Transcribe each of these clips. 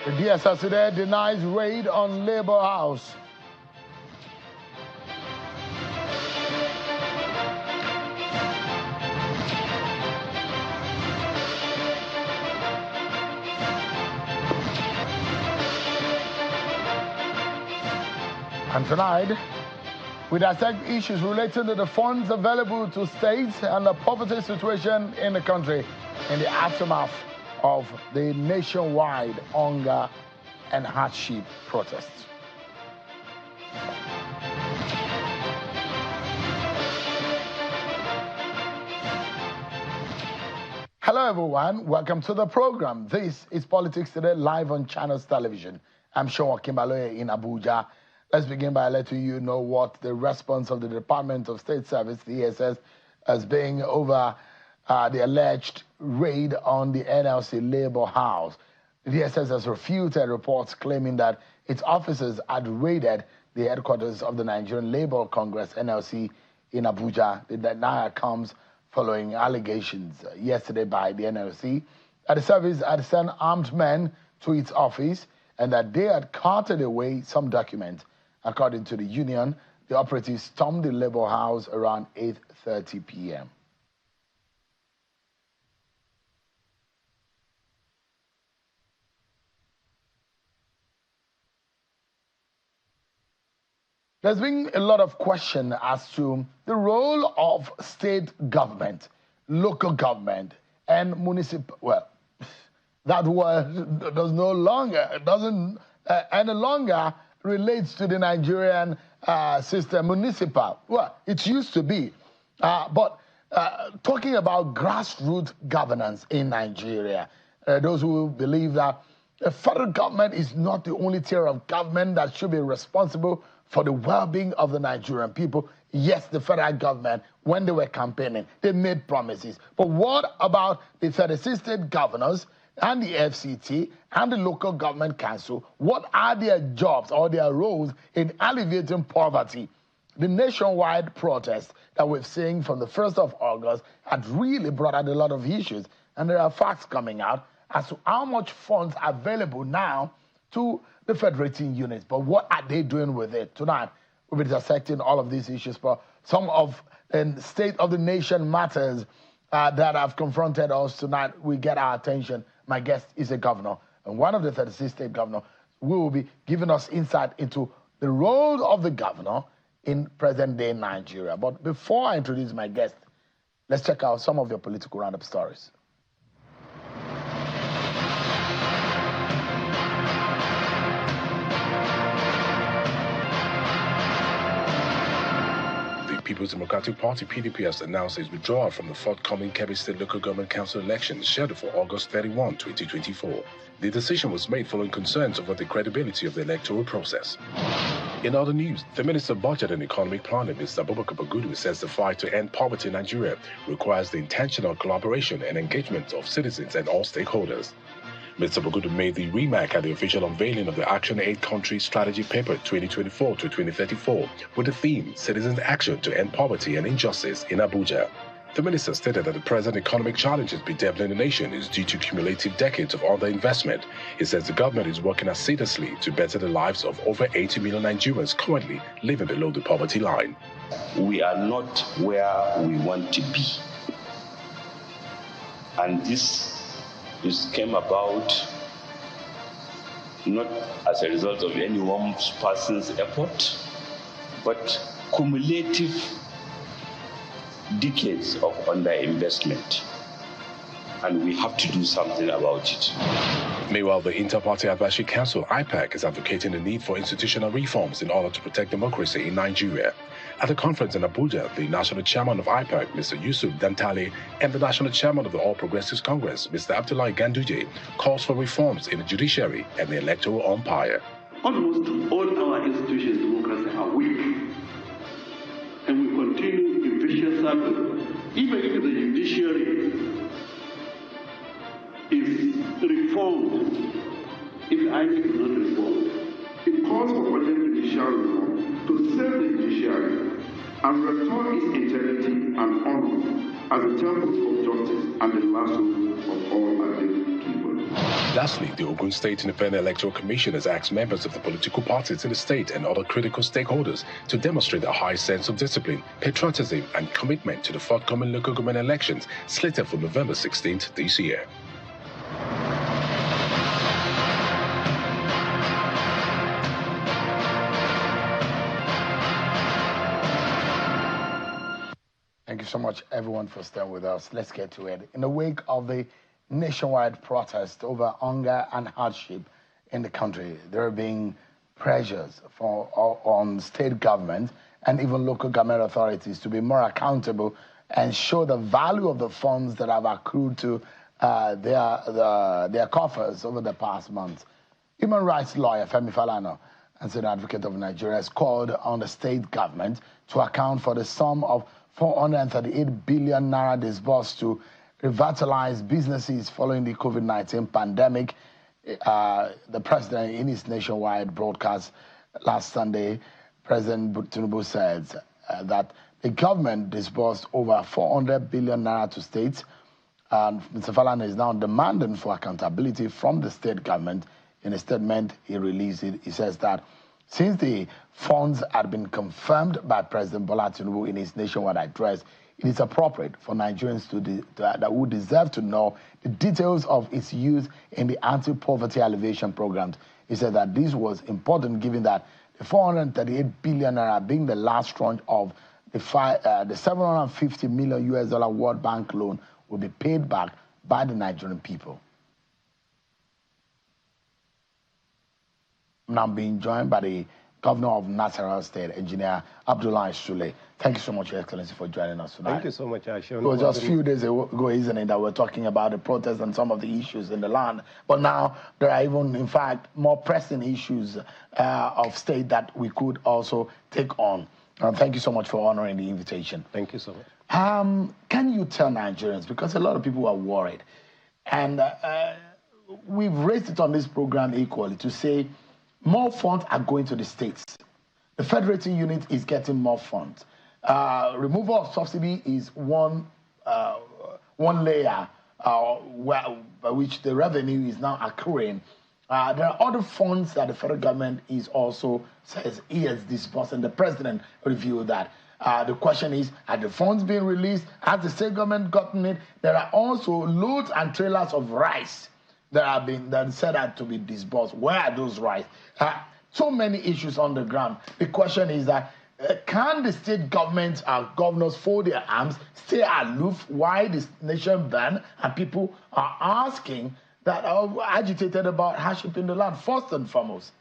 The DSS today denies raid on Labour House. And tonight, we dissect issues related to the funds available to states and the poverty situation in the country in the aftermath of the nationwide hunger and hardship protests. Hello everyone, welcome to the program. This is Politics Today live on Channels Television. I'm Sean Kimbaloye in Abuja. Let's begin by letting you know what the response of the Department of State Service, the DSS, has been over the alleged raid on the NLC Labour House. The DSS has refuted reports claiming that its officers had raided the headquarters of the Nigerian Labour Congress, NLC, in Abuja. The denial comes following allegations yesterday by the NLC that the service had sent armed men to its office and that they had carted away some documents. According to the union, the operatives stormed the Labour House around 8:30 p.m. There's been a lot of question as to the role of state government, local government, and municipal. Well, that word doesn't any longer relates to the Nigerian system, municipal. Well, it used to be. But talking about grassroots governance in Nigeria, those who believe that the federal government is not the only tier of government that should be responsible for the well-being of the Nigerian people. Yes, the federal government, when they were campaigning, they made promises. But what about the 36 state governors and the FCT and the local government council? What are their jobs or their roles in alleviating poverty? The nationwide protest that we've seen from the 1st of August had really brought out a lot of issues. And there are facts coming out as to how much funds are available now to the federating units. But what are they doing with it? Tonight, we'll be dissecting all of these issues. For some of the state of the nation matters that have confronted us tonight, we get our attention. My guest is a governor, and one of the 36 state governors will be giving us insight into the role of the governor in present-day Nigeria. But before I introduce my guest, let's check out some of your political roundup stories. People's Democratic Party (PDP) has announced its withdrawal from the forthcoming Kebbi State Local Government Council elections scheduled for August 31, 2024. The decision was made following concerns over the credibility of the electoral process. In other news, the Minister of Budget and Economic Planning, Mr. Abubakar Bagudu, says the fight to end poverty in Nigeria requires the intentional collaboration and engagement of citizens and all stakeholders. Mr. Bagudu made the remark at the official unveiling of the Action Aid Country Strategy Paper 2024 to 2034 with the theme Citizens' Action to End Poverty and Injustice in Abuja. The minister stated that the present economic challenges bedeviling the nation is due to cumulative decades of underinvestment. He says the government is working assiduously to better the lives of over 80 million Nigerians currently living below the poverty line. We are not where we want to be. And this came about not as a result of any one person's effort, but cumulative decades of underinvestment. And we have to do something about it. Meanwhile, the Inter-Party Advisory Council, IPAC, is advocating the need for institutional reforms in order to protect democracy in Nigeria. At the conference in Abuja, the National Chairman of IPAC, Mr. Yusuf Dantale, and the National Chairman of the All Progressives Congress, Mr. Abdullahi Ganduje, calls for reforms in the judiciary and the electoral umpire. Almost all our institutions of democracy are weak, and we continue in vicious circles. Even if the judiciary is reformed, if INEC is not reformed, it calls for urgent judicial reform to save the judiciary and restore its integrity and honor as the temples of justice and the last hope of all our people. Lastly, the Ogun State Independent Electoral Commission has asked members of the political parties in the state and other critical stakeholders to demonstrate a high sense of discipline, patriotism, and commitment to the forthcoming local government elections slated for November 16th this year. Thank you so much, everyone, for staying with us. Let's get to it. In the wake of the nationwide protest over hunger and hardship in the country, there are being pressures on state government and even local government authorities to be more accountable and show the value of the funds that have accrued to their coffers over the past months. Human rights lawyer Femi Falana and Senior Advocate of Nigeria has called on the state government to account for the sum of 438 billion naira disbursed to revitalize businesses following the COVID-19 pandemic. The president, in his nationwide broadcast last Sunday, President Tinubu said that the government disbursed over 400 billion naira to states. And Mr. Falana is now demanding for accountability from the state government. In a statement he released, he says that since the funds had been confirmed by President Bola Tinubu in his nationwide address, it is appropriate for Nigerians that would deserve to know the details of its use in the anti-poverty alleviation programs. He said that this was important given that the 438 billion naira being the last tranche of the $750 million World Bank loan will be paid back by the Nigerian people. Now I'm being joined by the Governor of Nasarawa State, Engineer Abdullahi Sule. Thank you so much, Your Excellency, for joining us tonight. Thank you so much, Ashon. It was just a few days ago, isn't it, that we're talking about the protests and some of the issues in the land. But now there are even, in fact, more pressing issues of state that we could also take on. Thank you so much for honoring the invitation. Thank you so much. Can you tell Nigerians, because a lot of people are worried, and we've raised it on this program equally to say more funds are going to the states. The federating unit is getting more funds. Removal of subsidy is one layer by which the revenue is now accruing. There are other funds that the federal government is also says he has disbursed, and the president reviewed that. The question is, are the funds being released? Has the state government gotten it? There are also loads and trailers of rice that have been said to be disbursed. Where are those rice? So many issues on the ground. The question is that can the state governments, our governors, fold their arms, stay aloof while this nation burns, and people are asking that are agitated about hardship in the land? First and foremost,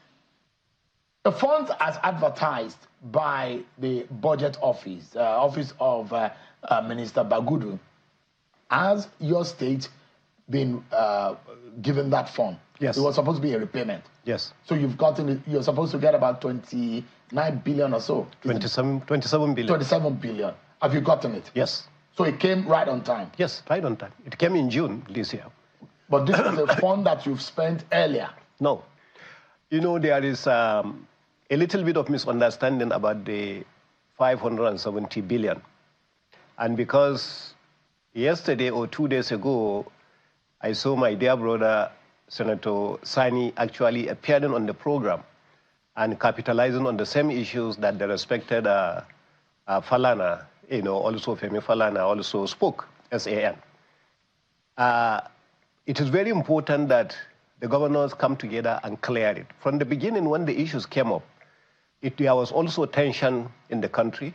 the funds as advertised by the budget office, office of Minister Bagudu, has your state been given that fund? Yes. It was supposed to be a repayment. Yes. So you've gotten it, you're supposed to get about 29 billion or so. 27 billion. 27 billion. Have you gotten it? Yes. So it came right on time? Yes, right on time. It came in June this year. But this is a fund that you've spent earlier? No. You know, there is a little bit of misunderstanding about the 570 billion. And because yesterday or 2 days ago, I saw my dear brother, Senator Sani, actually appearing on the program and capitalizing on the same issues that the respected Falana, also Femi Falana also spoke, SAN. It is very important that the governors come together and clear it. From the beginning, when the issues came up, there was also tension in the country.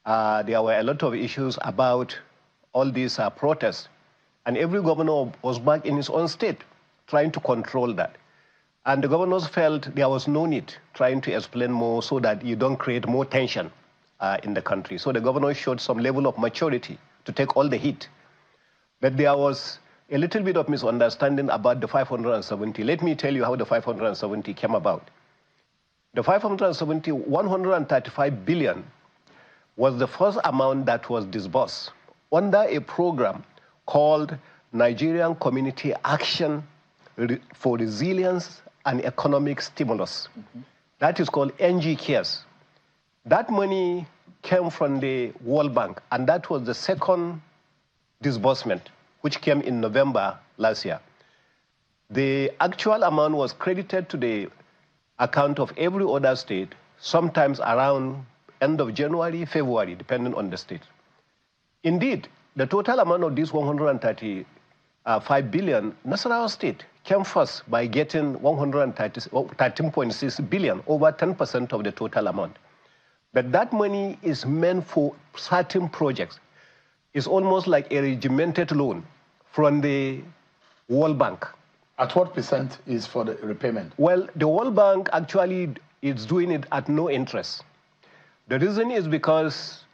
There were a lot of issues about all these protests. And every governor was back in his own state, trying to control that. And the governors felt there was no need trying to explain more so that you don't create more tension in the country. So the governors showed some level of maturity to take all the heat. But there was a little bit of misunderstanding about the 570. Let me tell you how the 570 came about. The 570, 135 billion was the first amount that was disbursed under a program called Nigerian Community Action for Resilience and Economic Stimulus. That is called NGCARES. That money came from the World Bank, and that was the second disbursement, which came in November last year. The actual amount was credited to the account of every other state, sometimes around end of January, February, depending on the state. Indeed, the total amount of this 135 billion, Nasarawa State came first by getting 13.6 billion, over 10% of the total amount. But that money is meant for certain projects. It's almost like a regimented loan from the World Bank. At what percent is for the repayment? Well, the World Bank actually is doing it at no interest. The reason is because,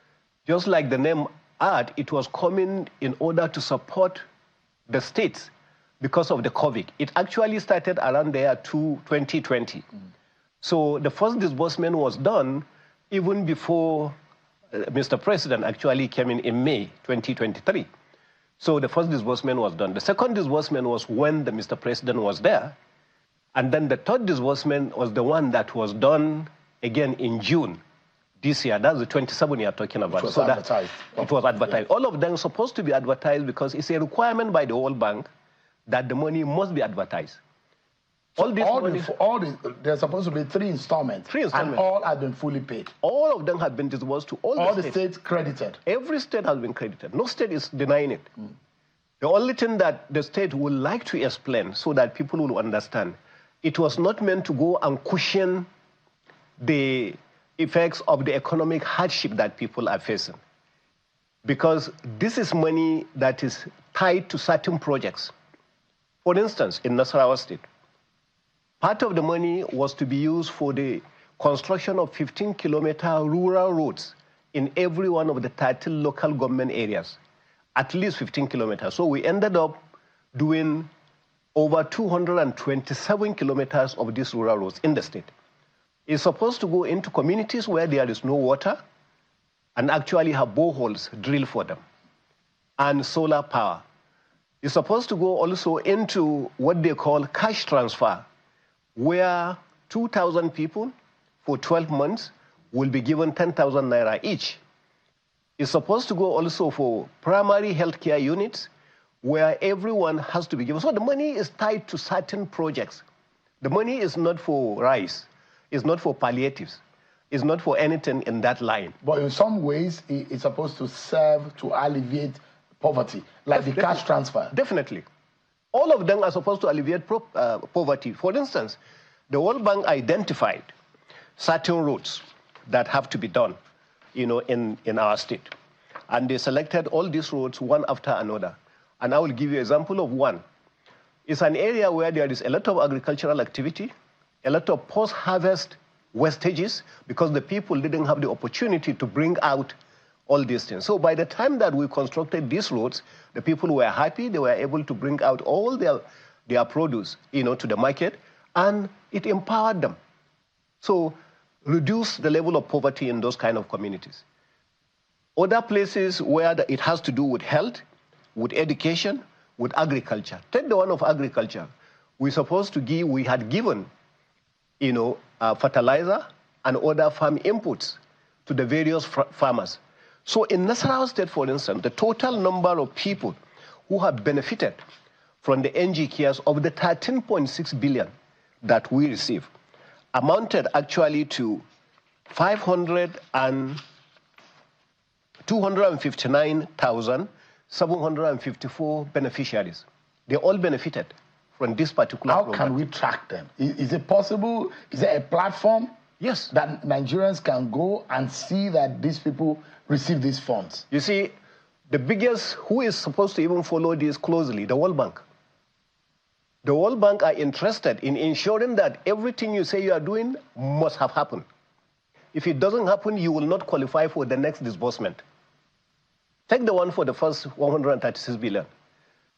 just like the name ad, it was coming in order to support the states because of the COVID. It actually started around there to 2020. So the first disbursement was done even before Mr. President actually came in May 2023. So the first disbursement was done. The second disbursement was when the Mr. President was there. And then the third disbursement was the one that was done again in June this year. That's the 27 you're talking about. It was advertised. It was advertised. Yeah. All of them are supposed to be advertised because it's a requirement by the World Bank that the money must be advertised. So there's supposed to be 3 installments. 3 installments. And all have been fully paid. All of them have been disbursed to all the states credited. Every state has been credited. No state is denying it. The only thing that the state would like to explain so that people will understand, it was not meant to go and cushion the effects of the economic hardship that people are facing. Because this is money that is tied to certain projects. For instance, in Nasarawa State, part of the money was to be used for the construction of 15-kilometer rural roads in every one of the 13 local government areas, at least 15 kilometers. So we ended up doing over 227 kilometers of these rural roads in the state. It's supposed to go into communities where there is no water and actually have boreholes drilled for them and solar power. It's supposed to go also into what they call cash transfer, where 2,000 people for 12 months will be given 10,000 naira each. It's supposed to go also for primary healthcare units, where everyone has to be given. So the money is tied to certain projects. The money is not for rice, it's not for palliatives, it's not for anything in that line. But in some ways, it's supposed to serve to alleviate poverty, like the cash transfer. Definitely. All of them are supposed to alleviate poverty. For instance, the World Bank identified certain routes that have to be done, in our state. And they selected all these roads one after another. And I will give you an example of one. It's an area where there is a lot of agricultural activity, a lot of post-harvest wastages, because the people didn't have the opportunity to bring out all these things. So by the time that we constructed these roads, the people were happy. They were able to bring out all their produce, to the market, and it empowered them. So reduce the level of poverty in those kind of communities. Other places where it has to do with health, with education, with agriculture. Take the one of agriculture. We had given, fertilizer and other farm inputs to the various farmers. So in Nasarawa State, for instance, the total number of people who have benefited from the NG cares of the 13.6 billion that we receive amounted actually to 259,754 beneficiaries. They all benefited from this particular program. How can we track them? Is it possible? Is there a platform? Yes. That Nigerians can go and see that these people receive these funds? You see, the biggest, who is supposed to even follow this closely? The World Bank. The World Bank are interested in ensuring that everything you say you are doing must have happened. If it doesn't happen, you will not qualify for the next disbursement. Take the one for the first 136 billion.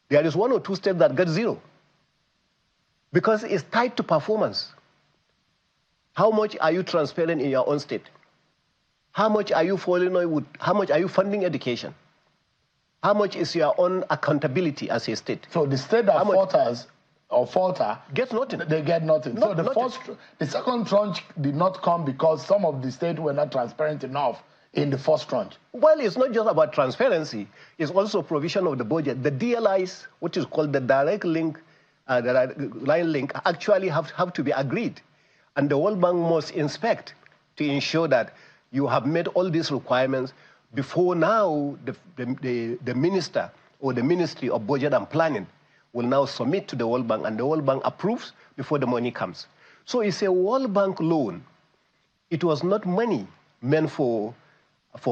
There is 1 or 2 states that get 0 because it's tied to performance. How much are you transparent in your own state? How much are you how much are you funding education? How much is your own accountability as a state? So the state that falter gets nothing. They get nothing. So the second tranche did not come because some of the states were not transparent enough in the first tranche. Well, it's not just about transparency. It's also provision of the budget. The DLIs, which is called the direct link line link actually have to be agreed. And the World Bank must inspect to ensure that you have met all these requirements before now the minister or the Ministry of Budget and Planning will now submit to the World Bank, and the World Bank approves before the money comes. So it's a World Bank loan. It was not money meant for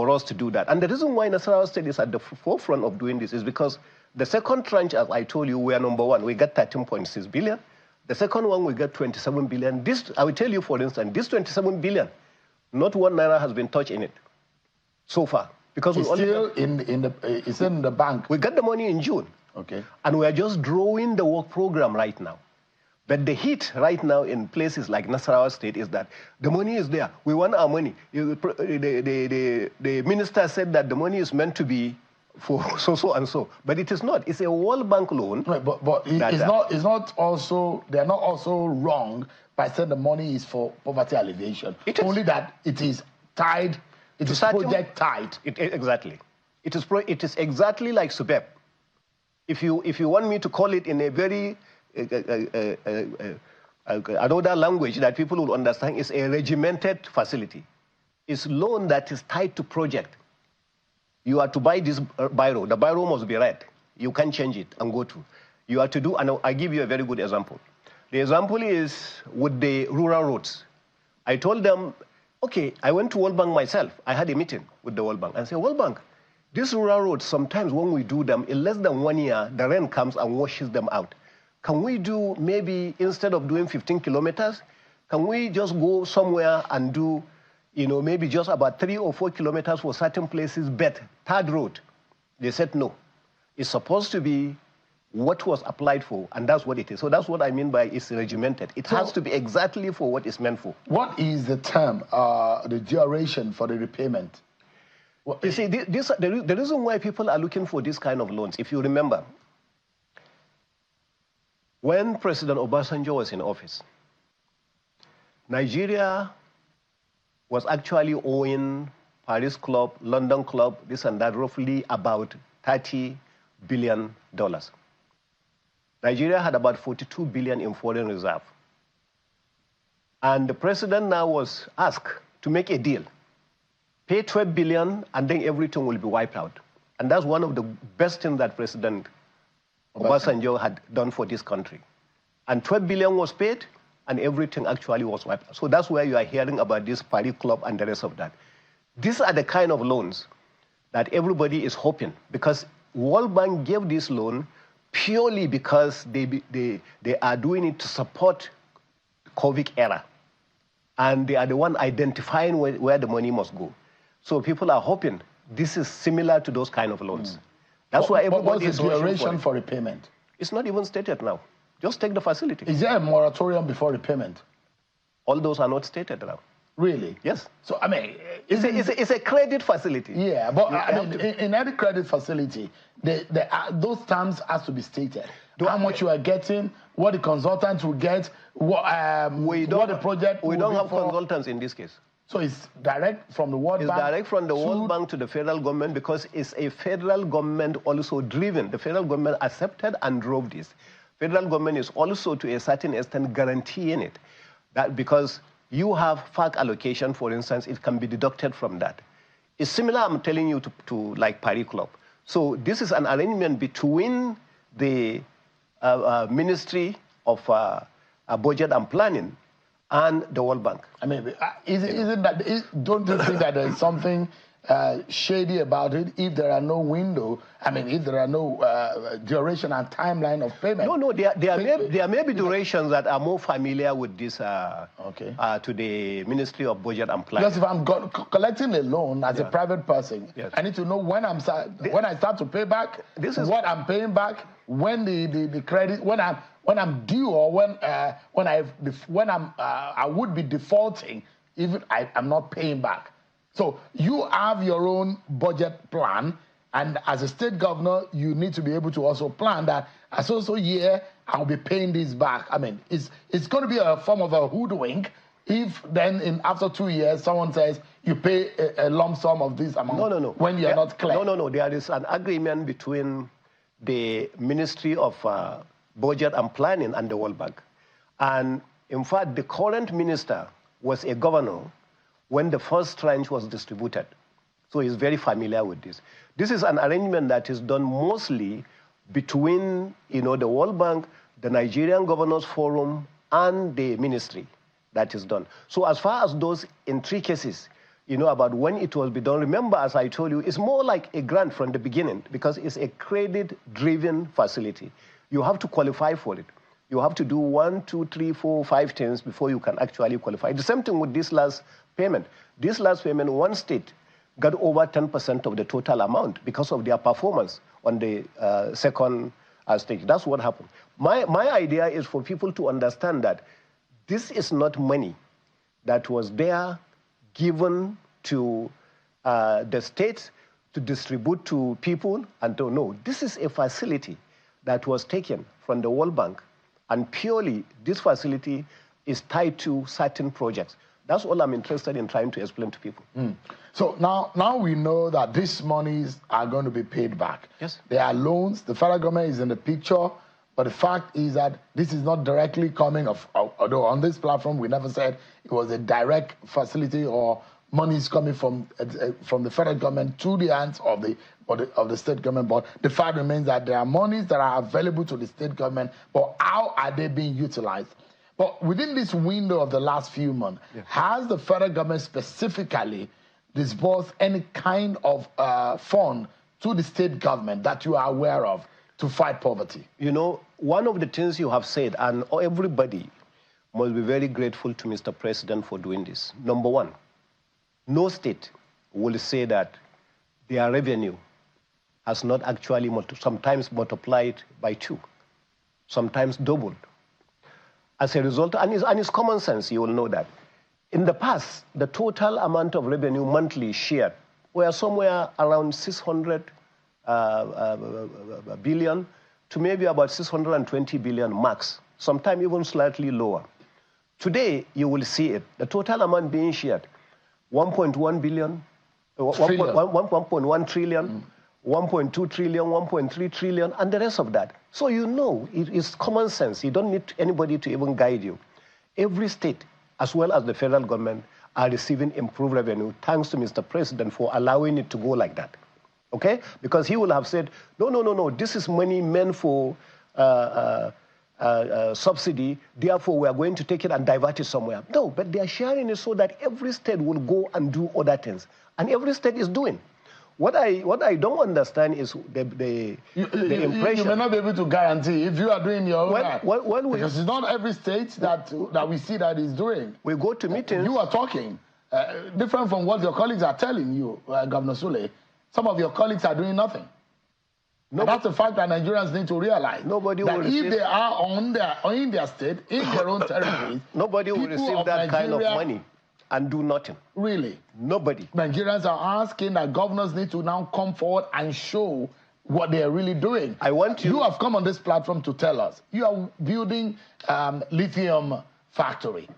us to do that. And the reason why Nasarawa State is at the forefront of doing this is because the second tranche, as I told you, we are number one. We got 13.6 billion. The second one, we got 27 billion. This, I will tell you, for instance, this 27 billion, not one naira has been touched in it so far. Because it's still it's in the bank. We got the money in June. Okay. And we are just drawing the work program right now. But the hit right now in places like Nasarawa State is that the money is there. We want our money. The minister said that the money is meant to be for so and so, but it is not. It's a World Bank loan. Right, but it's not also, they're not also wrong by saying the money is for poverty alleviation. Only that it is tied, it is project tied. Exactly. It is exactly like SUBEP. If you want me to call it in a very another language that people will understand, is a regimented facility. It's loan that is tied to project. You are to buy this biro. The biro must be red. You can't change it and go to. You are to do, and I'll give you a very good example. The example is with the rural roads. I told them, okay, I went to World Bank myself. I had a meeting with the World Bank and said, World Bank, these rural roads, sometimes when we do them, in less than 1 year, the rain comes and washes them out. Can we do maybe, instead of doing 15 kilometers, can we just go somewhere and do, maybe just about 3 or 4 kilometers for certain places, but third road? They said no. It's supposed to be what was applied for, and that's what it is. So that's what I mean by it's regimented. It has to be exactly for what it's meant for. What is the term, the duration for the repayment? You see, the reason why people are looking for this kind of loans, if you remember, when President Obasanjo was in office, Nigeria was actually owing Paris Club, London Club, this and that, roughly about $30 billion. Nigeria had about 42 billion in foreign reserve. And the president now was asked to make a deal. Pay 12 billion and then everything will be wiped out. And that's one of the best things that President Obasanjo had done for this country. And 12 billion was paid and everything actually was wiped out. So that's where you are hearing about this Paris Club and the rest of that. These are the kind of loans that everybody is hoping, because World Bank gave this loan purely because they are doing it to support COVID era. And they are the one identifying where the money must go. So people are hoping this is similar to those kind of loans. That's why everybody is rushing for it. What's the duration for repayment? It's not even stated now. Just take the facility. Is there a moratorium before repayment? All those are not stated now. Really? Yes. So, I mean, it's a credit facility. Yeah, but I mean, in any credit facility, those terms has to be stated. How much you are getting, what the consultants will get, what the project We don't have for. consultants in this case. So it's direct from the World Bank? It's direct from the World Bank to the federal government, because it's a federal government also driven. The federal government accepted and drove this. Federal government is also to a certain extent guaranteeing it. That because you have FAC allocation, for instance, it can be deducted from that. It's similar, I'm telling you, to like Paris Club. So this is an arrangement between the Ministry of Budget and Planning and the World Bank. I mean, don't you think that there's something shady about it if there are no window, I mean, if there are no duration and timeline of payment? No, there may be durations that are more familiar with this to the Ministry of Budget and Planning. Because if I'm collecting a loan as a private person, I need to know when I start to pay back, what I'm paying back, when the credit, when I'm due, or when I would be defaulting if I'm not paying back. So you have your own budget plan, and as a state governor, you need to be able to also plan that as also year I'll be paying this back. I mean, it's going to be a form of a hoodwink if then after 2 years someone says you pay a lump sum of this amount when you're not clear. No. There is an agreement between the Ministry of Budget and Planning and the World Bank. And in fact, the current minister was a governor when the first tranche was distributed. So he's very familiar with this. This is an arrangement that is done mostly between, the World Bank, the Nigerian Governors Forum, and the ministry that is done. So as far as those intricacies, about when it will be done, remember, as I told you, it's more like a grant from the beginning because it's a credit-driven facility. You have to qualify for it. You have to do 1, 2, 3, 4, 5 things before you can actually qualify. The same thing with this last payment. This last payment, one state got over 10% of the total amount because of their performance on the second stage. That's what happened. My idea is for people to understand that this is not money that was there given to the states to distribute to people and to know. This is a facility that was taken from the World Bank, and purely this facility is tied to certain projects. That's all I'm interested in trying to explain to people. So now we know that these monies are going to be paid back. Yes. There are loans. The federal government is in the picture. But the fact is that this is not directly coming, although on this platform we never said it was a direct facility or money is coming from the federal government to the hands of the state government. But the fact remains that there are monies that are available to the state government, but how are they being utilized? But within this window of the last few months, has the federal government specifically disbursed any kind of fund to the state government that you are aware of to fight poverty? One of the things you have said, and everybody must be very grateful to Mr. President for doing this. Number one, no state will say that their revenue has not actually sometimes multiplied by 2, sometimes doubled. As a result, and it's common sense, you will know that. In the past, the total amount of revenue monthly shared were somewhere around 600 billion to maybe about 620 billion max, sometimes even slightly lower. Today, you will see it. The total amount being shared, 1.1 billion, 1.1 trillion, 1.2 trillion, 1.3 trillion, and the rest of that. So it is common sense. You don't need anybody to even guide you. Every state, as well as the federal government, are receiving improved revenue, thanks to Mr. President for allowing it to go like that. Okay? Because he will have said, no, this is money meant for subsidy, therefore we are going to take it and divert it somewhere. No, but they are sharing it so that every state will go and do other things. And every state is doing. What I don't understand is the impression. You may not be able to guarantee if you are doing your own because it's not every state that we see that is doing. We go to meetings. You are talking different from what your colleagues are telling you, Governor Sule. Some of your colleagues are doing nothing. And that's the fact that Nigerians need to realize. Nobody that will if receive, they are in their state, in their own territories, nobody will receive that kind of money and do nothing. Really? Nobody. Nigerians are asking that governors need to now come forward and show what they are really doing. You have come on this platform to tell us. You are building lithium factory.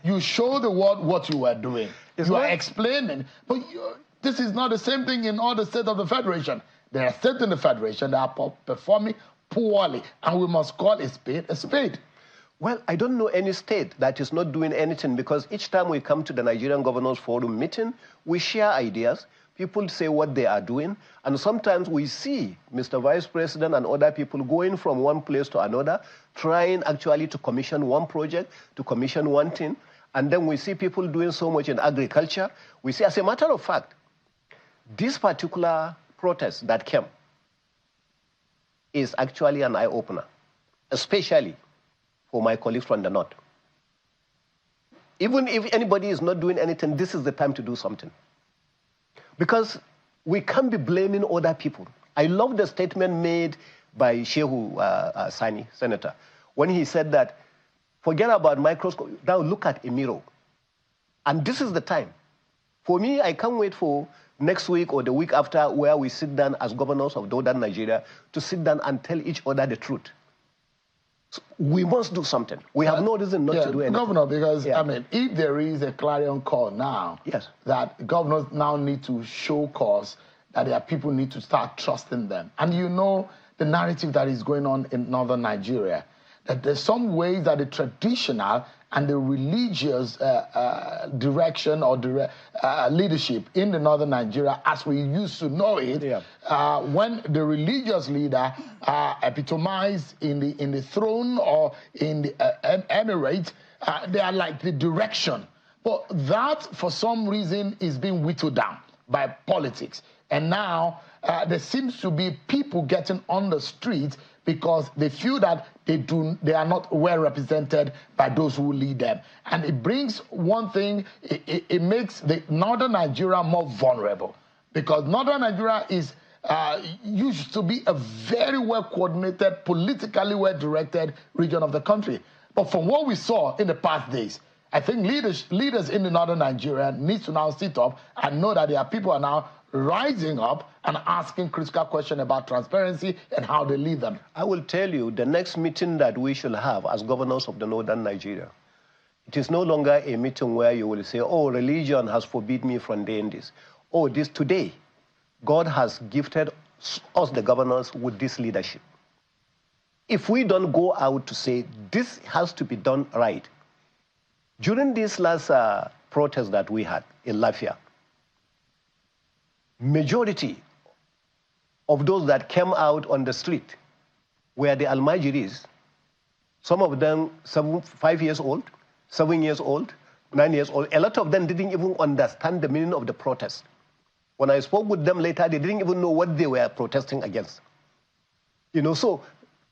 You show the world what you are doing. You are explaining. But this is not the same thing in all the states of the Federation. There are states in the Federation that are performing poorly, and we must call a spade a spade. Well, I don't know any state that is not doing anything, because each time we come to the Nigerian Governors Forum meeting, we share ideas. People say what they are doing, and sometimes we see Mr. Vice President and other people going from one place to another, trying actually to commission one project, to commission one thing, and then we see people doing so much in agriculture. We see, as a matter of fact, this particular protest that came is actually an eye-opener, especially for my colleagues from the North. Even if anybody is not doing anything, this is the time to do something. Because we can't be blaming other people. I love the statement made by Shehu Sani, Senator, when he said that, forget about microscope, now look at a mirror. And this is the time. For me, I can't wait for next week or the week after, where we sit down as governors of Northern Nigeria to sit down and tell each other the truth. So we must do something. We have no reason not to do anything. Governor, because, I mean, if there is a clarion call now, that governors now need to show cause that their people need to start trusting them. And you know the narrative that is going on in northern Nigeria, that there's some ways that the traditional and the religious direction or leadership in the northern Nigeria, as we used to know it, when the religious leader epitomized in the throne or in the emirate, they are like the direction. But that, for some reason, is being whittled down by politics. And now there seems to be people getting on the street because they feel that they are not well represented by those who lead them. And it brings one thing, it makes the northern Nigeria more vulnerable, because northern Nigeria is used to be a very well-coordinated, politically well-directed region of the country. But from what we saw in the past days, I think leaders in the northern Nigeria need to now sit up and know that there are people are now rising up and asking critical questions about transparency and how they lead them. I will tell you, the next meeting that we should have as governors of the northern Nigeria, it is no longer a meeting where you will say, oh, religion has forbidden me from doing this. Oh, this today, God has gifted us, the governors, with this leadership. If we don't go out to say this has to be done right, during this last protest that we had in Lafia, majority of those that came out on the street were the Almajiris, some of them 5 years old, 7 years old, 9 years old. A lot of them didn't even understand the meaning of the protest. When I spoke with them later, they didn't even know what they were protesting against. You know, so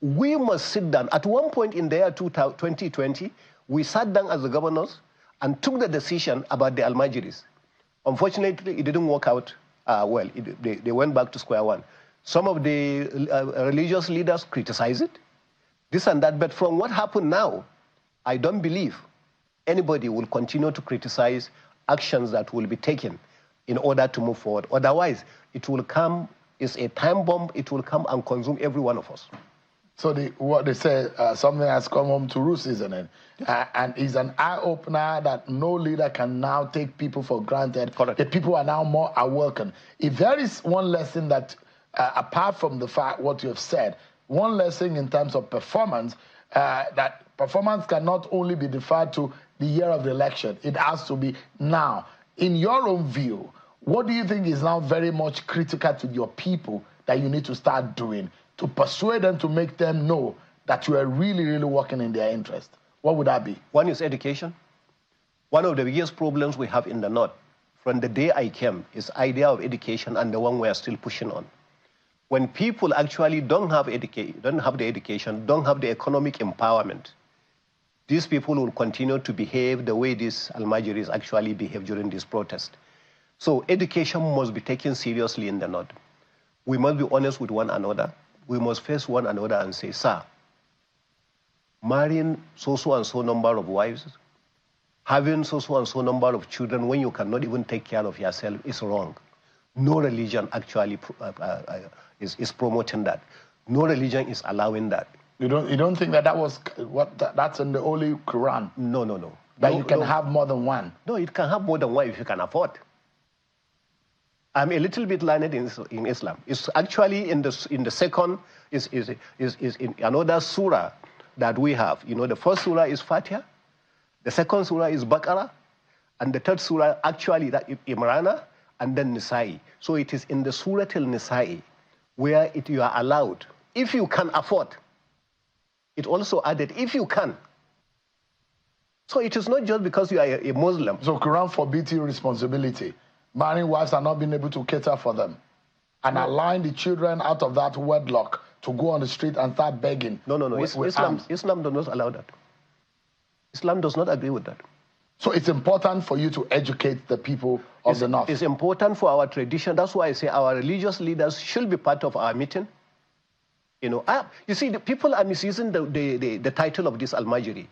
we must sit down. At one point in the year 2020, we sat down as the governors and took the decision about the Almajiris. Unfortunately, it didn't work out well. They went back to square one. Some of the religious leaders criticized it, this and that. But from what happened now, I don't believe anybody will continue to criticize actions that will be taken in order to move forward. Otherwise, it will come, it's a time bomb, it will come and consume every one of us. So what they say, something has come home to roost, isn't it? And it's an eye-opener that no leader can now take people for granted. Correct. The people are now more awoken. If there is one lesson that, apart from the fact what you have said, one lesson in terms of performance, that performance cannot only be deferred to the year of the election. It has to be now. In your own view, what do you think is now very much critical to your people that you need to start doing to persuade them, to make them know that you are really, really working in their interest? What would that be? One is education. One of the biggest problems we have in the North, from the day I came, is idea of education, and the one we are still pushing on. When people actually don't have the education, don't have the economic empowerment, these people will continue to behave the way these Almajiris actually behave during this protest. So education must be taken seriously in the North. We must be honest with one another. We must face one another and say, sir, marrying so and so number of wives, having so and so number of children when you cannot even take care of yourself is wrong. No religion actually is promoting that. No religion is allowing that. You don't think that was that's in the Holy Quran? No. That you can have more than one? No, you can have more than one if you can afford. I'm a little bit learned in Islam. It's actually in the second is in another surah that we have. You know, the first surah is Fatiha, the second surah is Baqarah, and the third surah actually that Imran, and then Nisa'i. So it is in the Surah al-Nisa'i where you are allowed, if you can afford. It also added, if you can. So it is not just because you are a Muslim. So Quran forbids you responsibility. Marrying wives are not being able to cater for them. And allowing the children out of that wedlock to go on the street and start begging. No. Islam does not allow that. Islam does not agree with that. So it's important for you to educate the people of the North. It's important for our tradition. That's why I say our religious leaders should be part of our meeting. You know, you see, the people are misusing the title of this Almajiri.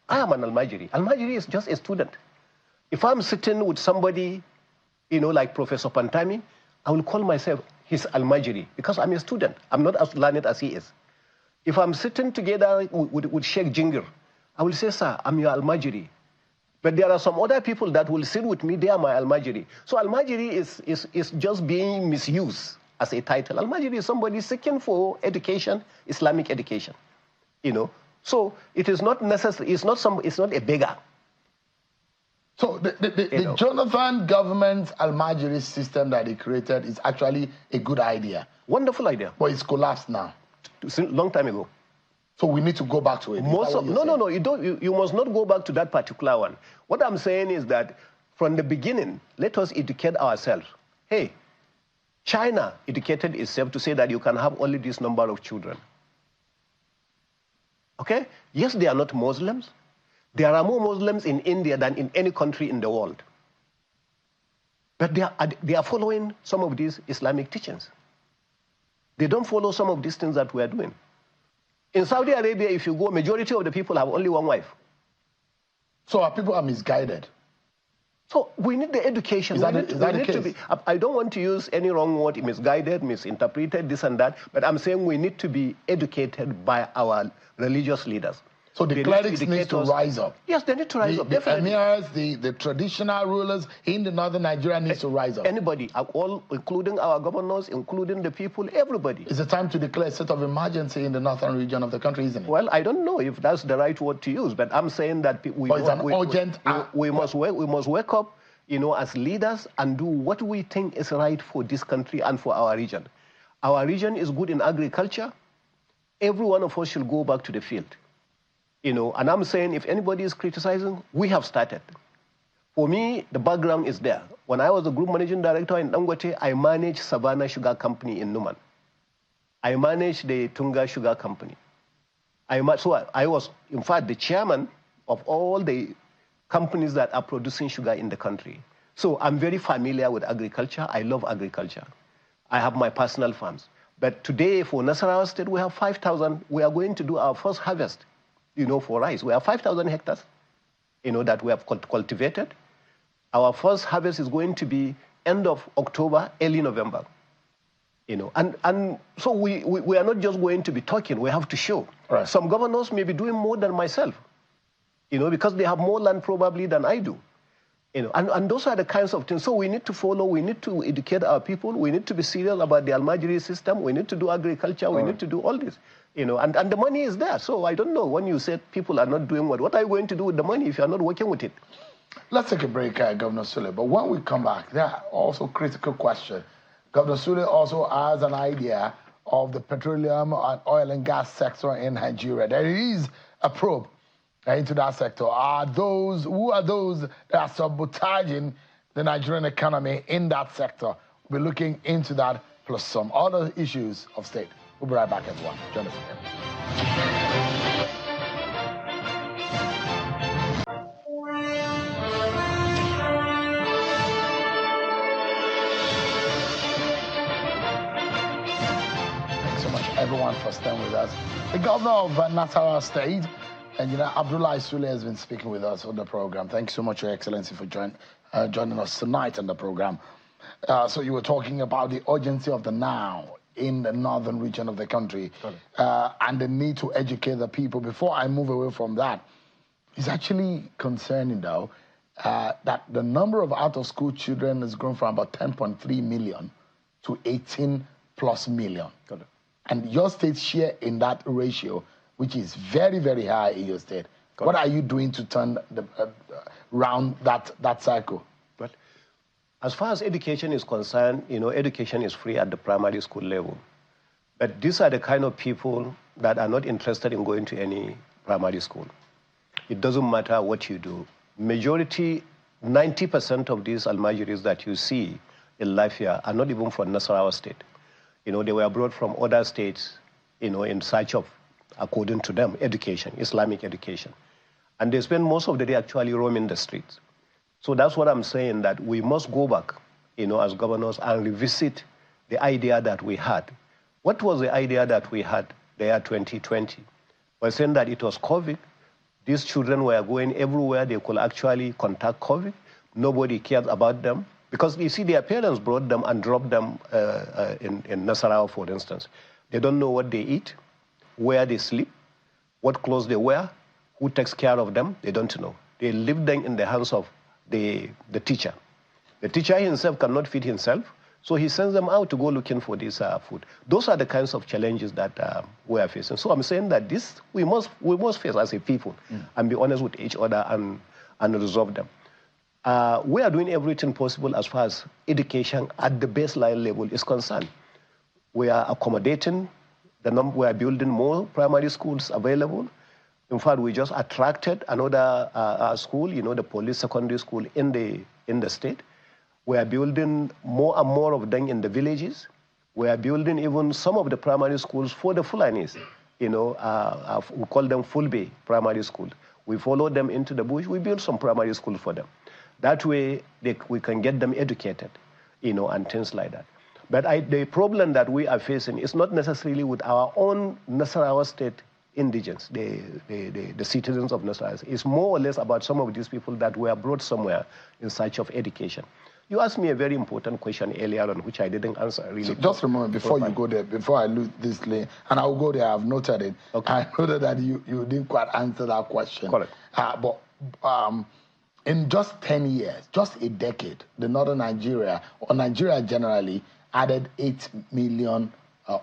I am an Almajiri. Almajiri is just a student. If I'm sitting with somebody, you know, like Professor Pantami, I will call myself his Almajiri because I'm a student. I'm not as learned as he is. If I'm sitting together with Sheikh Jingir, I will say, sir, I'm your Almajiri. But there are some other people that will sit with me, they are my Almajiri. So Almajiri is just being misused as a title. Almajiri is somebody seeking for education, Islamic education. So it is not necessary. It's not a beggar. So the Jonathan government Almajiris system that he created is actually a good idea. Wonderful idea. But it's collapsed now. Long time ago. So we need to go back to it. No. You must not go back to that particular one. What I'm saying is that from the beginning, let us educate ourselves. Hey, China educated itself to say that you can have only this number of children. Okay? Yes, they are not Muslims. There are more Muslims in India than in any country in the world. But they are following some of these Islamic teachings. They don't follow some of these things that we are doing. In Saudi Arabia, if you go, majority of the people have only one wife. So our people are misguided. So we need the education. Is that the case? I don't want to use any wrong word, misguided, misinterpreted, this and that, but I'm saying we need to be educated by our religious leaders. So the clerics need to rise up. Yes, they need to rise up, definitely. The emirs, the traditional rulers in the northern Nigeria needs to rise up. Anybody, all, including our governors, including the people, everybody. It's a time to declare a state of emergency in the northern region of the country, isn't it? Well, I don't know if that's the right word to use, but I'm saying that we must wake up, as leaders and do what we think is right for this country and for our region. Our region is good in agriculture. Every one of us should go back to the field. And I'm saying if anybody is criticizing, we have started. For me, the background is there. When I was the group managing director in Dangote, I managed Savannah Sugar Company in Numan. I managed the Tunga Sugar Company. I was, in fact, the chairman of all the companies that are producing sugar in the country. So I'm very familiar with agriculture. I love agriculture. I have my personal farms. But today, for Nasarawa State, we have 5,000. We are going to do our first harvest, for rice. We have 5,000 hectares, that we have cultivated. Our first harvest is going to be end of October, early November. And so we are not just going to be talking, we have to show. Right. Some governors may be doing more than myself, because they have more land probably than I do. And those are the kinds of things. So we need to follow, we need to educate our people, we need to be serious about the Almajiri system, we need to do agriculture, we need to do all this. And the money is there. So I don't know, when you said people are not doing what are you going to do with the money if you are not working with it? Let's take a break, Governor Sule. But when we come back, there are also critical questions. Governor Sule also has an idea of the petroleum and oil and gas sector in Nigeria. There is a probe into that sector. Who are those that are sabotaging the Nigerian economy in that sector? We'll be looking into that, plus some other issues of state. We'll be right back as well. Join us again. Everyone for staying with us. The governor of Nasarawa State, Engineer Abdullah Sule, has been speaking with us on the program. Thank you so much, Your Excellency, for joining us tonight on the program. So you were talking about the urgency of the now in the northern region of the country and the need to educate the people. Before I move away from that, it's actually concerning, though, that the number of out-of-school children has grown from about 10.3 million to 18+ million. And your state's share in that ratio, which is very, very high in your state, what are you doing to turn round that cycle? But as far as education is concerned, education is free at the primary school level. But these are the kind of people that are not interested in going to any primary school. It doesn't matter what you do. Majority, 90% of these Almajiris that you see in life here are not even from Nasarawa State. They were brought from other states, in search of, according to them, education, Islamic education. And they spend most of the day actually roaming the streets. So that's what I'm saying, that we must go back, as governors and revisit the idea that we had. What was the idea that we had the year 2020? We're saying that it was COVID. These children were going everywhere. They could actually contact COVID. Nobody cared about them. Because you see, their parents brought them and dropped them in Nasarawa, for instance. They don't know what they eat, where they sleep, what clothes they wear, who takes care of them. They don't know. They leave them in the hands of the teacher. The teacher himself cannot feed himself. So he sends them out to go looking for this food. Those are the kinds of challenges that we are facing. So I'm saying that this we must face as a people and be honest with each other and resolve them. We are doing everything possible as far as education at the baseline level is concerned. We are accommodating the number. We are building more primary schools available. In fact, we just attracted another school, the police secondary school in the state. We are building more and more of them in the villages. We are building even some of the primary schools for the Fulanis. We call them full bay primary school. We follow them into the bush. We build some primary school for them. That way, we can get them educated, and things like that. But the problem that we are facing is not necessarily with our own Nasarawa state indigents, the citizens of Nasarawa. It's more or less about some of these people that were brought somewhere in search of education. You asked me a very important question earlier on, which I didn't answer really. So just a moment before you go there, before I lose this lane, and I'll go there, I've noted it. Okay. I noted that you didn't quite answer that question. Correct. But in just 10 years, just a decade, the northern Nigeria, or Nigeria generally, added 8 million,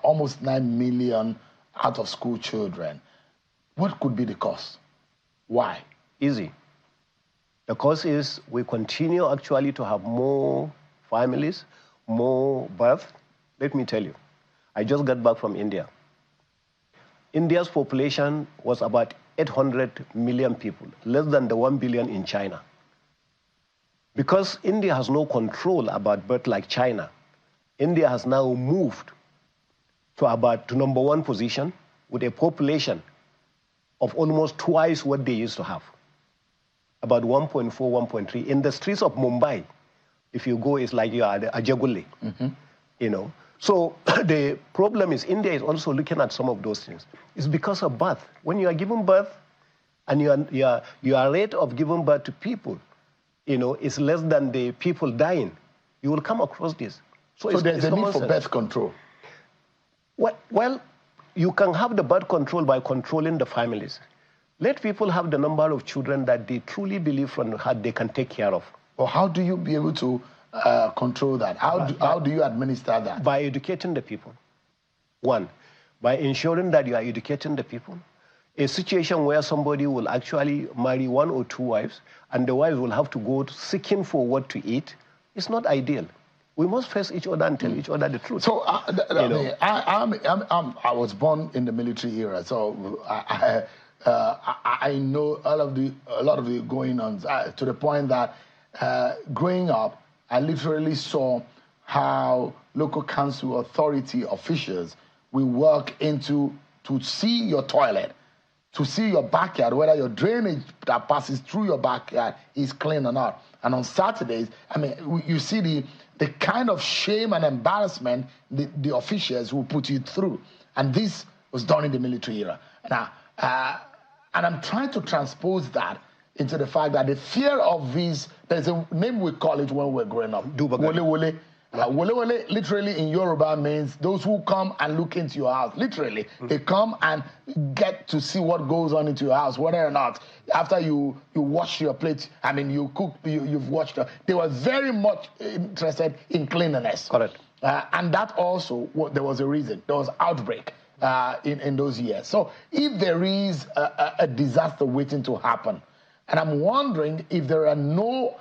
almost 9 million out-of-school children. What could be the cause? Why? Easy. The cause is we continue actually to have more families, more birth. Let me tell you, I just got back from India. India's population was about 800 million people, less than the 1 billion in China. Because India has no control about birth like China, India has now moved to number 1 position with a population of almost twice what they used to have. About 1.4, 1.3. In the streets of Mumbai, if you go, it's like you are the Ajagule, So the problem is India is also looking at some of those things. It's because of birth. When you are giving birth and your rate of giving birth to people, is less than the people dying, you will come across this. So there's a need for birth control. Well, you can have the birth control by controlling the families. Let people have the number of children that they truly believe they can take care of. Well, how do you be able to control that? How do you administer that? By educating the people. One, by ensuring that you are educating the people. A situation where somebody will actually marry 1 or 2 wives and the wives will have to go seeking for what to eat is not ideal. We must face each other and tell each other the truth. So I was born in the military era, so I know a lot of the going-ons to the point that growing up, I literally saw how local council authority officials will work to see your toilet, to see your backyard, whether your drainage that passes through your backyard is clean or not. And on Saturdays, you see the kind of shame and embarrassment the officials will put you through. And this was done in the military era. Now, and I'm trying to transpose that into the fact that the fear of these, there's a name we call it when we're growing up. Wole wole. Wole wole literally in Yoruba means those who come and look into your house. Literally, they come and get to see what goes on into your house, whether or not after you wash your plate, you cook, you've washed. They were very much interested in cleanliness. Correct. And that also, there was a reason. There was outbreak in those years. So if there is a disaster waiting to happen, and I'm wondering if there are no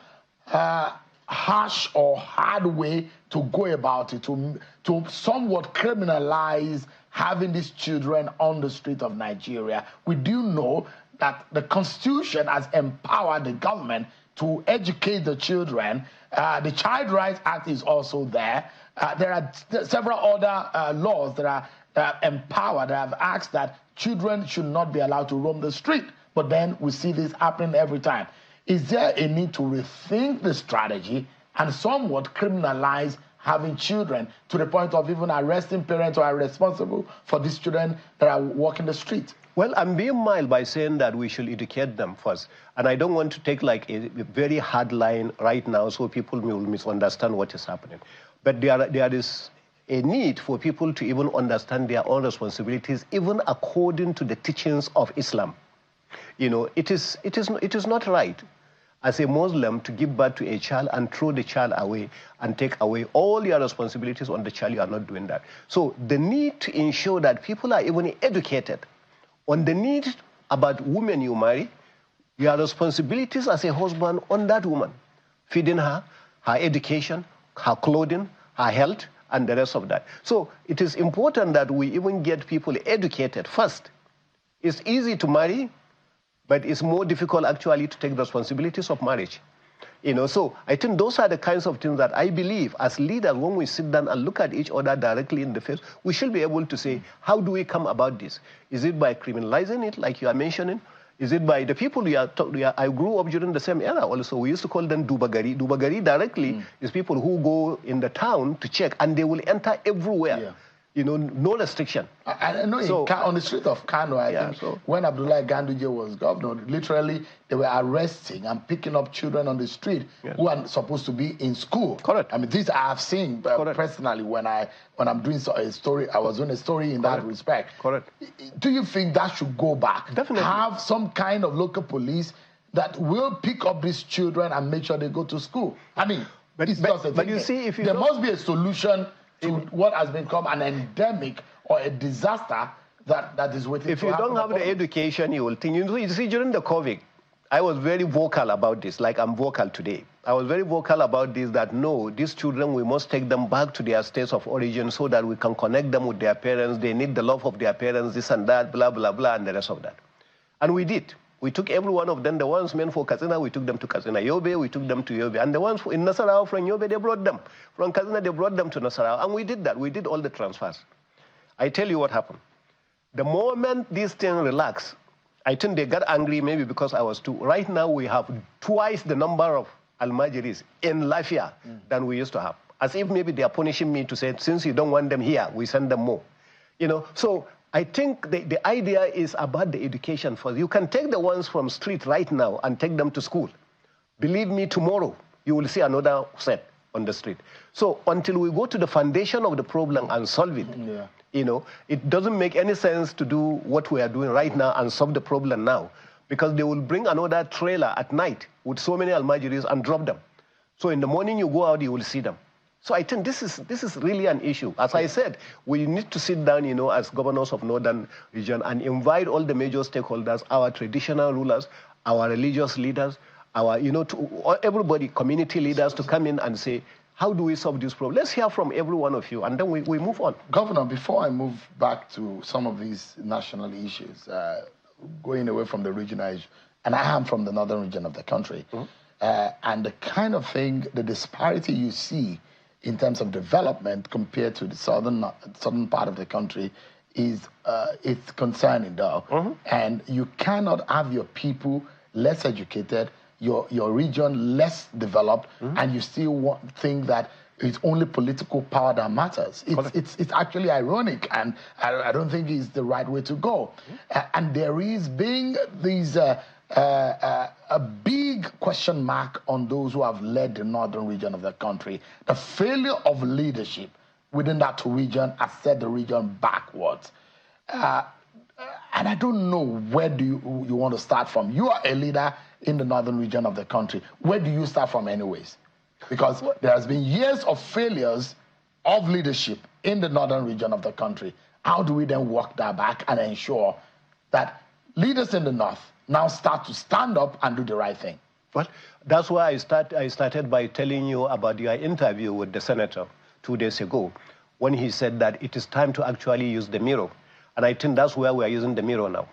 harsh or hard way to go about it, to somewhat criminalize having these children on the street of Nigeria. We do know that the Constitution has empowered the government to educate the children. The Child Rights Act is also there. There are several other laws that are empowered, that have asked that children should not be allowed to roam the street. But then we see this happening every time. Is there a need to rethink the strategy and somewhat criminalize having children to the point of even arresting parents who are responsible for these children that are walking the street? Well, I'm being mild by saying that we should educate them first. And I don't want to take like a very hard line right now so people will misunderstand what is happening. But there is a need for people to even understand their own responsibilities, even according to the teachings of Islam. It is not right. as a Muslim to give birth to a child and throw the child away and take away all your responsibilities on the child. You are not doing that. So the need to ensure that people are even educated on the need about women you marry, your responsibilities as a husband on that woman, feeding her, her education, her clothing, her health, and the rest of that. So it is important that we even get people educated first. It's easy to marry, but it's more difficult actually to take the responsibilities of marriage. So I think those are the kinds of things that I believe as leaders, when we sit down and look at each other directly in the face, we should be able to say, how do we come about this? Is it by criminalizing it, like you are mentioning? Is it by the people I grew up during the same era also? We used to call them Dubagari. Dubagari directly is people who go in the town to check, and they will enter everywhere. Yeah. No restriction. I know on the street of Kano, I think, when Abdullah Ganduje was governor, literally they were arresting and picking up children on the street who are supposed to be in school. Correct. I mean, this I have seen personally when I'm doing a story. I was doing a story in that respect. Correct. Do you think that should go back? Definitely. Have some kind of local police that will pick up these children and make sure they go to school. I mean, but you see, there must be a solution to what has become an endemic or a disaster that is waiting. If you don't have the education, you will think. You see, during the COVID, I was very vocal about this, like I'm vocal today. I was very vocal about this, that no, these children, we must take them back to their states of origin so that we can connect them with their parents. They need the love of their parents, this and that, blah, blah, blah, and the rest of that. And we did. We took every one of them. The ones meant for Katsina, we took them to Katsina. Yobe, we took them to Yobe. And the ones in Nasarawa from Yobe, they brought them. From Katsina, they brought them to Nasarawa. And we did that. We did all the transfers. I tell you what happened. The moment these things relaxed, I think they got angry maybe because I was too. Right now, we have twice the number of Almajiris in Lafia than we used to have. As if maybe they are punishing me to say, since you don't want them here, we send them more. So I think the idea is about the education first. You can take the ones from street right now and take them to school. Believe me, tomorrow you will see another set on the street. So until we go to the foundation of the problem and solve it, it doesn't make any sense to do what we are doing right now and solve the problem now, because they will bring another trailer at night with so many Almajiris and drop them. So in the morning you go out, you will see them. So I think this is really an issue. As I said, we need to sit down, as governors of Northern Region and invite all the major stakeholders, our traditional rulers, our religious leaders, everybody, community leaders to come in and say, how do we solve this problem? Let's hear from every one of you, and then we move on. Governor, before I move back to some of these national issues, going away from the regional issue, and I am from the northern region of the country, and the kind of thing, the disparity you see in terms of development compared to the southern part of the country is it's concerning, though. And you cannot have your people less educated, your region less developed, and you still think that it's only political power that matters. It's actually ironic, and I don't think it's the right way to go. And there is being these a big question mark on those who have led the northern region of the country. The failure of leadership within that region has set the region backwards. And I don't know where do you want to start from. You are a leader in the northern region of the country. Where do you start from anyways? Because there has been years of failures of leadership in the northern region of the country. How do we then walk that back and ensure that leaders in the north now start to stand up and do the right thing? Well, that's why I started by telling you about your interview with the senator 2 days ago, when he said that it is time to actually use the mirror. And I think that's where we are using the mirror now.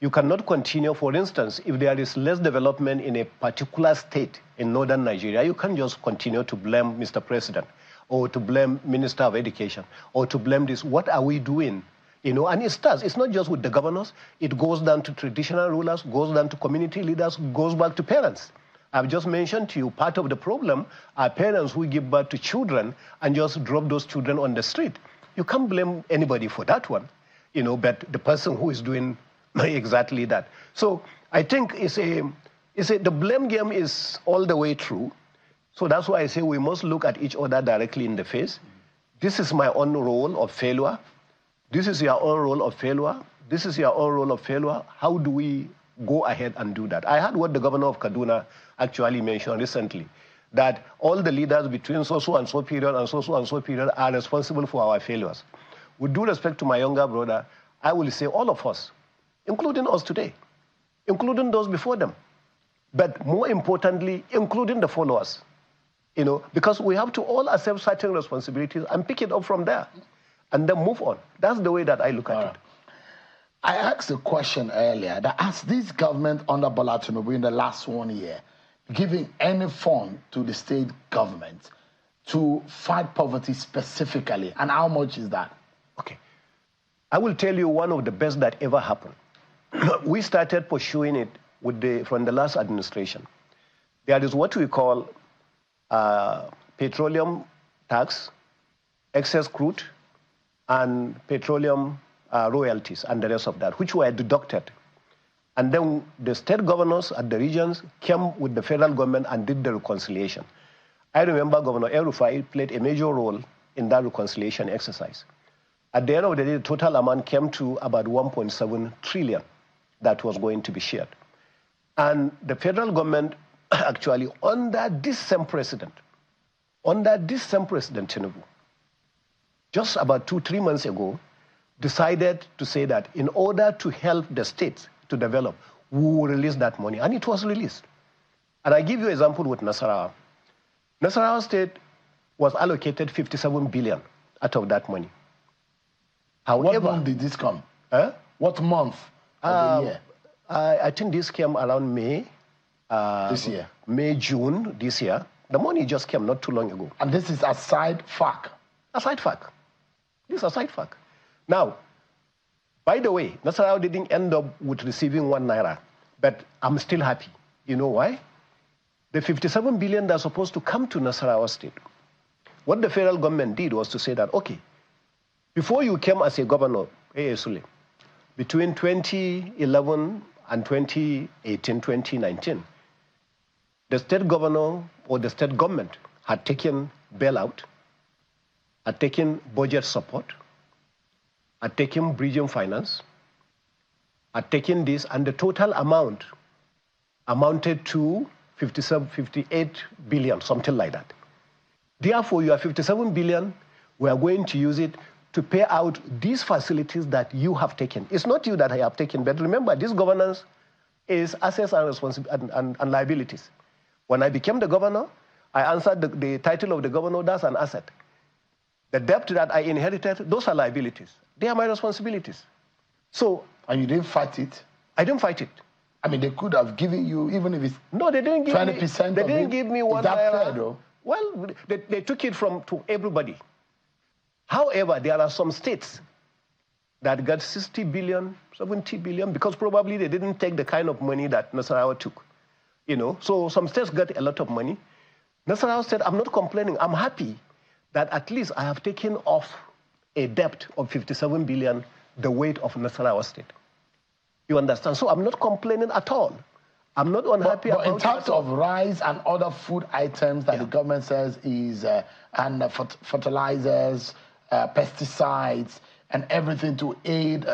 You cannot continue, for instance, if there is less development in a particular state in northern Nigeria, you can't just continue to blame Mr. President or to blame Minister of Education or to blame this. What are we doing? And it starts, it's not just with the governors, it goes down to traditional rulers, goes down to community leaders, goes back to parents. I've just mentioned to you, part of the problem are parents who give birth to children and just drop those children on the street. You can't blame anybody for that one, but the person who is doing exactly that. So I think the blame game is all the way through. So that's why I say we must look at each other directly in the face. This is my own role of failure. This is your own role of failure. This is your own role of failure. How do we go ahead and do that. I heard what the governor of Kaduna actually mentioned recently, that all the leaders between so-so and so period and so-so and so period are responsible for our failures. With due respect to my younger brother, I will say all of us, including us today, including those before them, but more importantly, including the followers, because we have to all accept certain responsibilities and pick it up from there and then move on. That's the way that I look at it. I asked a question earlier that has this government under Bola Tinubu in the last 1 year giving any fund to the state government to fight poverty specifically, and how much is that? Okay. I will tell you one of the best that ever happened. We started pursuing it from the last administration. There is what we call petroleum tax, excess crude, and petroleum royalties and the rest of that, which were deducted. And then the state governors at the regions came with the federal government and did the reconciliation. I remember Governor El-Rufai played a major role in that reconciliation exercise. At the end of the day, the total amount came to about 1.7 trillion that was going to be shared. And the federal government actually, under this same president Tinubu, just about 2-3 months ago, decided to say that in order to help the states to develop, we will release that money. And it was released. And I give you an example with Nasarawa. Nasarawa State was allocated 57 billion out of that money. However, what month did this come? What month of the year? I think this came around May. This year? May, June this year. The money just came not too long ago. And this is aside FAC? Aside FAC. This is aside FAC. Now, by the way, Nasarawa didn't end up with receiving 1 naira, but I'm still happy. You know why? The 57 billion that's supposed to come to Nasarawa State, what the federal government did was to say that, okay, before you came as a governor, Sule, between 2011 and 2018, 2019, the state governor or the state government had taken bailout, had taken budget support, had taken bridging finance, had taken this, and the total amount amounted to 58 billion, something like that. Therefore, your 57 billion, we are going to use it to pay out these facilities that you have taken. It's not you that I have taken, but remember, this governance is assets and responsibilities and liabilities. When I became the governor, I answered the title of the governor, that's an asset. The debt that I inherited, those are liabilities. They are my responsibilities. So, and you didn't fight it? I didn't fight it. I mean, they could have given you, even if it's no, they didn't give 20% me. They didn't give me 1 naira. Is that fair, though? Well, they took it to everybody. However, there are some states that got 60 billion, 70 billion, because probably they didn't take the kind of money that Nasarawa took. So some states got a lot of money. Nasarawa said, I'm not complaining. I'm happy that at least I have taken off a debt of 57 billion, the weight of Nasarawa State. You understand? So I'm not complaining at all. I'm not unhappy about it. But in terms of rice and other food items that the government says is, and fertilizers, pesticides, and everything to aid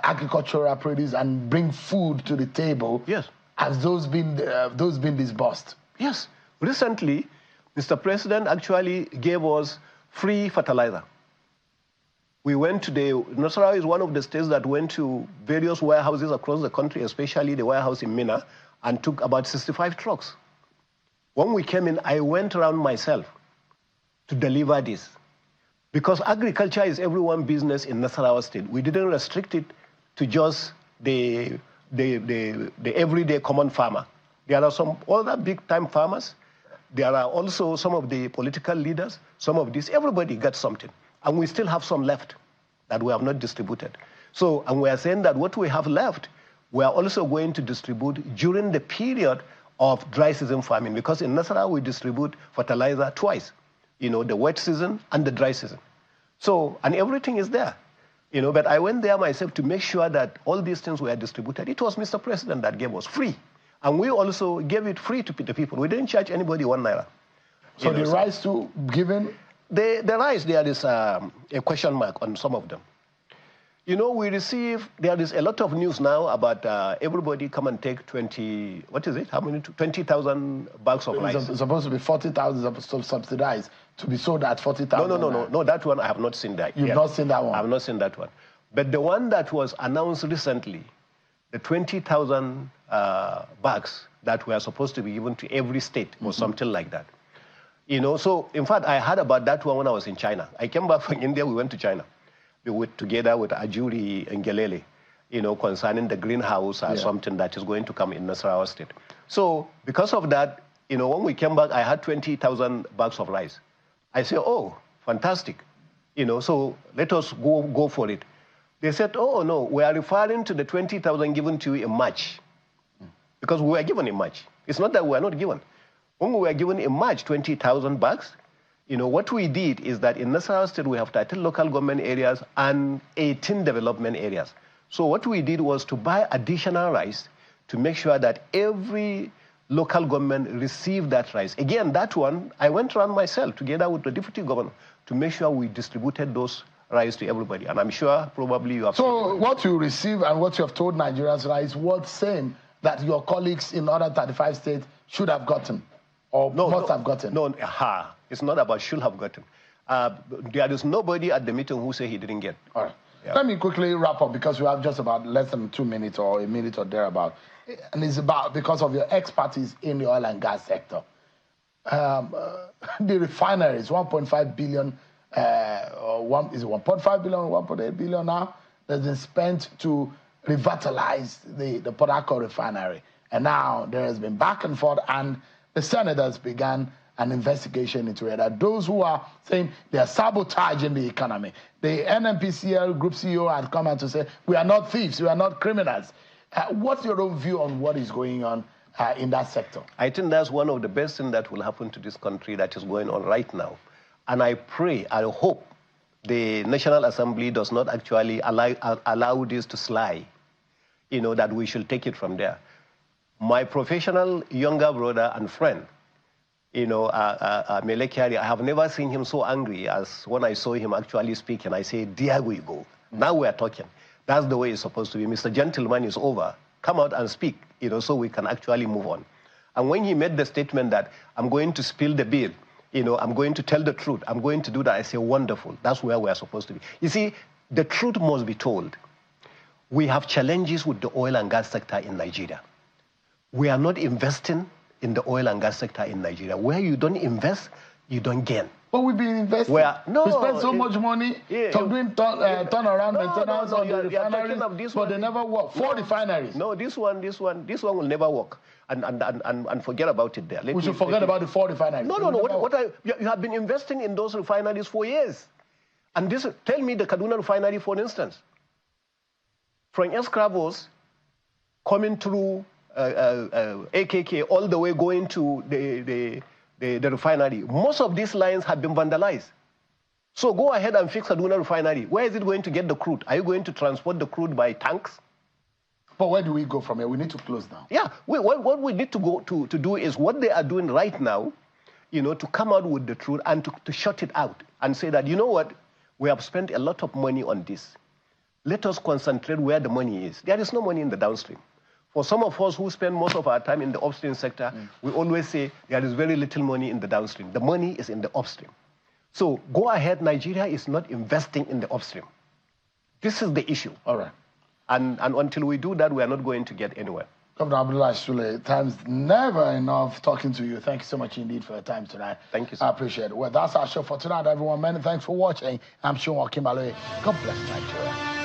agricultural produce and bring food to the table, yes, has those been disbursed? Yes. Recently, Mr. President actually gave us free fertilizer. We went to Nasarawa is one of the states that went to various warehouses across the country, especially the warehouse in Mina, and took about 65 trucks. When we came in, I went around myself to deliver this. Because agriculture is everyone's business in Nasarawa State. We didn't restrict it to just the everyday common farmer. There are some other big-time farmers. There are also some of the political leaders, some of this. Everybody gets something. And we still have some left that we have not distributed. So, and we are saying that what we have left, we are also going to distribute during the period of dry season farming, because in Nasarawa we distribute fertilizer twice, the wet season and the dry season. So, and everything is there, but I went there myself to make sure that all these things were distributed. It was Mr. President that gave us free. And we also gave it free to the people. We didn't charge anybody 1 naira. So the rice too given? The rice, there is a question mark on some of them. You know, there is a lot of news now about everybody come and take 20, what is it? How many? 20,000 bags of rice. It's supposed to be 40,000 subsidized to be sold at 40,000. No, that one I have not seen that. You've not seen that one? I have not seen that one. But the one that was announced recently, the 20,000 bags that were supposed to be given to every state or something like that. You know, so in fact, I heard about that one when I was in China. I came back from India, we went to China. We were together with Ajuri and Gelele, you know, concerning the greenhouse or something that is going to come in Nasarawa State. So because of that, you know, when we came back, I had 20,000 bags of rice. I said, oh, fantastic. You know, so let us go for it. They said, oh, no, we are referring to the 20,000 given to you in March. Because we were given in March. It's not that we are not given. When we were given in March 20,000 bags, you know, what we did is that in Nasarawa State, we have 13 local government areas and 18 development areas. So what we did was to buy additional rice to make sure that every local government received that rice. Again, that one, I went around myself together with the deputy governor to make sure we distributed those rice to everybody. And I'm sure probably you have... So what you receive and what you have told Nigerians is what same that your colleagues in other 35 states should have gotten or must have gotten? No, it's not about should have gotten. There is nobody at the meeting who said he didn't get. All right. Yeah. Let me quickly wrap up because we have just about less than 2 minutes or a minute or thereabout. And it's about because of your expertise in the oil and gas sector. The refineries, 1.5 billion, is it 1.5 billion or 1.8 billion now, that's been spent to revitalize the Port Harcourt refinery. And now there has been back and forth, and the senators began an investigation into it. Those who are saying they are sabotaging the economy. The NNPCL group CEO had come out to say, we are not thieves, we are not criminals. What's your own view on what is going on in that sector? I think that's one of the best things that will happen to this country that is going on right now. And I pray, I hope the National Assembly does not actually allow this to slide, you know, that we should take it from there. My professional younger brother and friend, you know, Mele Kyari, I have never seen him so angry as when I saw him actually speak, and I say, there we go. Now we are talking. That's the way it's supposed to be. Mr. Gentleman is over. Come out and speak, you know, so we can actually move on. And when he made the statement that I'm going to spill the beer, you know, I'm going to tell the truth, I'm going to do that, I say, wonderful. That's where we are supposed to be. You see, the truth must be told. We have challenges with the oil and gas sector in Nigeria. We are not investing in the oil and gas sector in Nigeria. Where you don't invest, you don't gain. But we've been investing. We spend so much money doing turnaround maintenance on the refineries, but they never work. 4 refineries. No, this one will never work. And forget about it there. We should forget about the 4 refineries. No. You have been investing in those refineries for years. And tell me the Kaduna refinery, for instance. From Escravos, coming through AKK, all the way going to the refinery. Most of these lines have been vandalized. So go ahead and fix Kaduna refinery. Where is it going to get the crude? Are you going to transport the crude by tanks? But where do we go from here? We need to close now. Yeah, what we need to go to do is what they are doing right now, you know, to come out with the truth and to shut it out and say that, you know what, we have spent a lot of money on this. Let us concentrate where the money is. There is no money in the downstream. For some of us who spend most of our time in the upstream sector, we always say there is very little money in the downstream. The money is in the upstream. So go ahead, Nigeria is not investing in the upstream. This is the issue. All right. And until we do that, we are not going to get anywhere. Governor Abdullahi Sule, time's never enough talking to you. Thank you so much indeed for your time tonight. Thank you, sir. I appreciate it. Well, that's our show for tonight, everyone. Many thanks for watching. I'm Sean Wakimbaloye. God bless Nigeria.